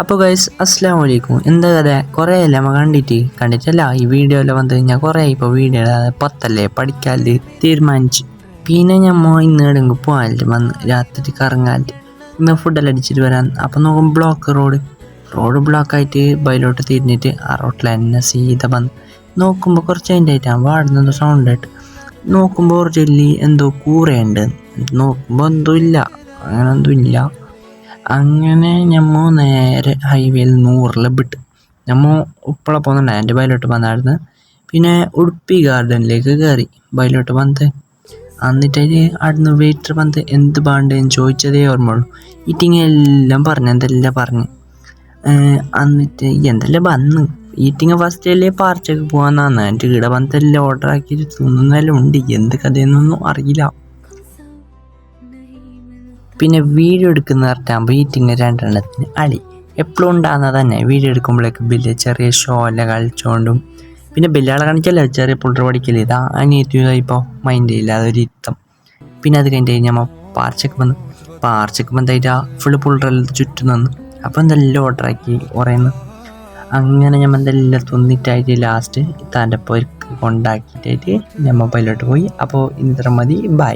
അപ്പോൾ ഗൈസ് അസ്സലാമു അലൈക്കും. എന്താ കഥ? കുറേ അല്ലേ നമ്മൾ കണ്ടിട്ടല്ല ഈ വീഡിയോയിൽ വന്നു കഴിഞ്ഞാൽ കുറേ ഇപ്പോൾ വീഡിയോ പത്തല്ലേ പഠിക്കാല് തീരുമാനിച്ചു. പിന്നെ ഞമ്മ ഇന്ന് എവിടെയെങ്കിലും പോകാനില്ല, വന്ന് രാത്രി കറങ്ങാല് ഇന്ന് ഫുഡെല്ലാം അടിച്ചിട്ട് വരാൻ. അപ്പം നോക്കും ബ്ലോക്ക് റോഡ് ബ്ലോക്കായിട്ട് ബൈലോട്ട് തിരിഞ്ഞിട്ട് ആ റോട്ടിൽ തന്നെ സീത വന്ന് നോക്കുമ്പോൾ കുറച്ച് അതിൻ്റെ ആയിട്ടാണ് വാടുന്ന സൗണ്ട് ആയിട്ട് നോക്കുമ്പോൾ ഒറിജിനലി എന്തോ കൂറയുണ്ട്, നോക്കുമ്പോൾ എന്തോ ഇല്ല, അങ്ങനെ എന്തോ ഇല്ല. അങ്ങനെ ഞമ്മ നേരെ ഹൈവേയിൽ 100 വിട്ട് ഞമ്മ ഉപ്പള പോകുന്നുണ്ടായി എൻ്റെ ബൈലോട്ട് വന്നായിരുന്നു. പിന്നെ ഉടുപ്പി ഗാർഡനിലേക്ക് കയറി ബൈലോട്ട് വന്ന്. എന്നിട്ട് അവിടുന്ന് വെയിറ്റർ വന്ന് എന്ത് വേണ്ടതെന്ന് ചോദിച്ചതേ ഓർമ്മയുള്ളൂ. ഈറ്റിങ് എല്ലാം പറഞ്ഞു, എന്തെല്ലാം പറഞ്ഞ്. എന്നിട്ട് എന്തെല്ലാം വന്ന് ഈറ്റിങ് ഫസ്റ്റ് അല്ലേ പാർച്ചൊക്കെ പോകാമെന്നാണ്. എൻ്റെ ഇവിടെ വന്നെല്ലാം ഓർഡർ ആക്കിയിട്ട് തിന്നുന്നെല്ലാം ഉണ്ട്, എന്ത് കഥയെന്നൊന്നും അറിയില്ല. പിന്നെ വീഡിയോ എടുക്കുന്ന പറഞ്ഞാകുമ്പോൾ ഈറ്റിങ് 2 അടി എപ്പോഴും ഉണ്ടാകുന്നത് തന്നെ. വീഡിയോ എടുക്കുമ്പോഴേക്ക് ബില്ല് ചെറിയ ഷോ എല്ലാം കളിച്ചുകൊണ്ടും പിന്നെ ബില്ലാളെ കാണിച്ചല്ലേ ചെറിയ പുള്ളർ പഠിക്കല്. ഇതാ അനിയത്തി ഇപ്പോൾ മൈൻഡ് ചെയ്യില്ല, അതൊരു യുദ്ധം. പിന്നെ അത് കഴിഞ്ഞ് നമ്മൾ പാർച്ചക്ക് വന്നായിട്ട് ഫുള്ള് പുള്ളറെല്ലാം ചുറ്റും നിന്ന്. അപ്പോൾ എന്തെല്ലാം ഓർഡറാക്കി പറയുന്നു. അങ്ങനെ നമ്മൾ എന്തെല്ലാം തിന്നിട്ടായിട്ട് ലാസ്റ്റ് താൻ്റെ പൊരുക്ക് കൊണ്ടാക്കിയിട്ടായിട്ട് നമ്മൾ മൊബൈലോട്ട് പോയി. അപ്പോൾ ഇത്ര മതി, ബൈ.